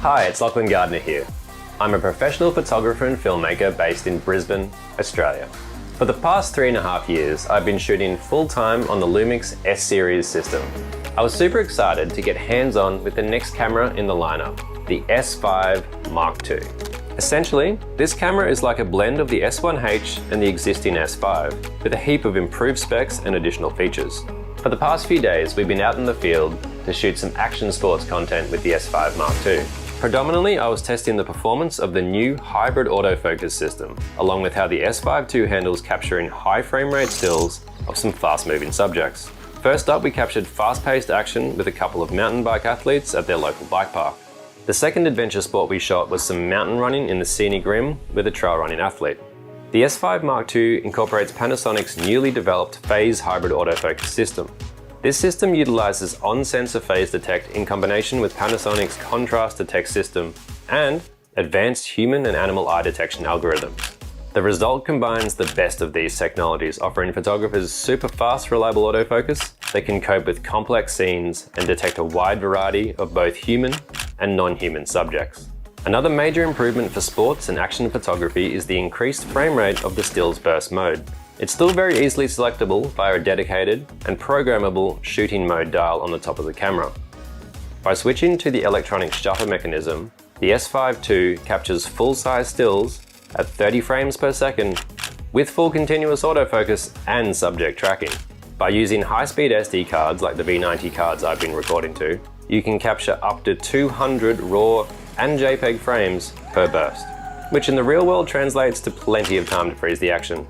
Hi, it's Lachlan Gardner here. I'm a professional photographer and filmmaker based in Brisbane, Australia. For the past 3.5 years, I've been shooting full-time on the LUMIX S-Series system. I was super excited to get hands-on with the next camera in the lineup, the S5 Mark II. Essentially, this camera is like a blend of the S1H and the existing S5, with a heap of improved specs and additional features. For the past few days, we've been out in the field to shoot some action sports content with the S5 Mark II. Predominantly, I was testing the performance of the new hybrid autofocus system, along with how the S5 II handles capturing high frame rate stills of some fast-moving subjects. First up, we captured fast-paced action with a couple of mountain bike athletes at their local bike park. The second adventure sport we shot was some mountain running in the scenic rim with a trail running athlete. The S5 Mark II incorporates Panasonic's newly developed phase hybrid autofocus system. This system utilizes on-sensor phase detect in combination with Panasonic's contrast detect system and advanced human and animal eye detection algorithms. The result combines the best of these technologies, offering photographers super fast, reliable autofocus that can cope with complex scenes and detect a wide variety of both human and non-human subjects. Another major improvement for sports and action photography is the increased frame rate of the stills burst mode. It's still very easily selectable via a dedicated and programmable shooting mode dial on the top of the camera. By switching to the electronic shutter mechanism, the S5 II captures full-size stills at 30 frames per second with full continuous autofocus and subject tracking. By using high-speed SD cards like the V90 cards I've been recording to, you can capture up to 200 RAW and JPEG frames per burst, which in the real world translates to plenty of time to freeze the action.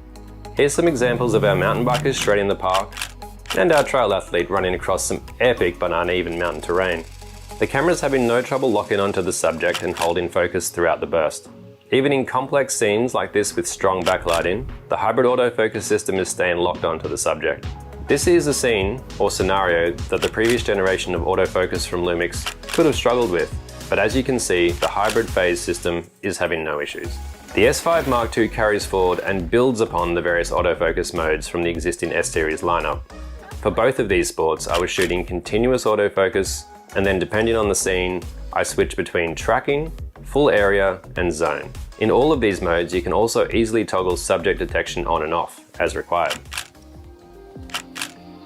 Here's some examples of our mountain bikers shredding the park and our trail athlete running across some epic but uneven mountain terrain. The camera's having no trouble locking onto the subject and holding focus throughout the burst. Even in complex scenes like this with strong backlighting, the hybrid autofocus system is staying locked onto the subject. This is a scene or scenario that the previous generation of autofocus from LUMIX could have struggled with, but as you can see, the hybrid phase system is having no issues. The S5 Mark II carries forward and builds upon the various autofocus modes from the existing S-Series lineup. For both of these sports, I was shooting continuous autofocus, and then depending on the scene, I switched between tracking, full area, and zone. In all of these modes, you can also easily toggle subject detection on and off, as required.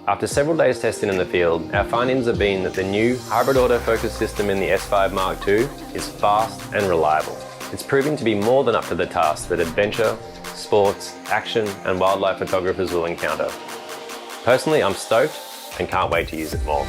After several days testing in the field, our findings have been that the new hybrid autofocus system in the S5 Mark II is fast and reliable. It's proving to be more than up to the task that adventure, sports, action, and wildlife photographers will encounter. Personally, I'm stoked and can't wait to use it more.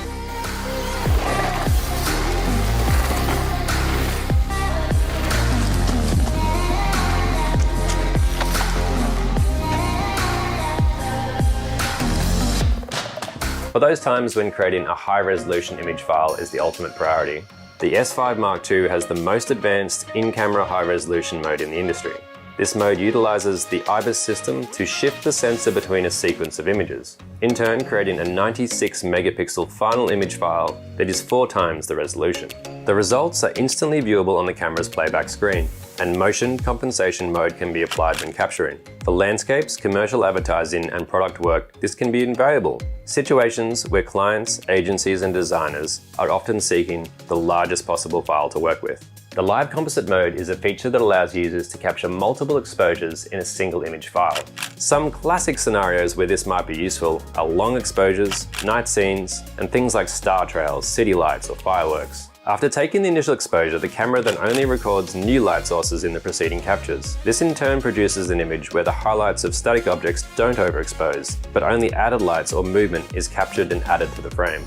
For those times when creating a high-resolution image file is the ultimate priority, the S5 Mark II has the most advanced in-camera high-resolution mode in the industry. This mode utilizes the IBIS system to shift the sensor between a sequence of images, in turn creating a 96 megapixel final image file that is 4 times the resolution. The results are instantly viewable on the camera's playback screen, and motion compensation mode can be applied when capturing. For landscapes, commercial advertising, and product work, this can be invaluable. Situations where clients, agencies, and designers are often seeking the largest possible file to work with. The live composite mode is a feature that allows users to capture multiple exposures in a single image file. Some classic scenarios where this might be useful are long exposures, night scenes, and things like star trails, city lights, or fireworks. After taking the initial exposure, the camera then only records new light sources in the preceding captures. This in turn produces an image where the highlights of static objects don't overexpose, but only added lights or movement is captured and added to the frame.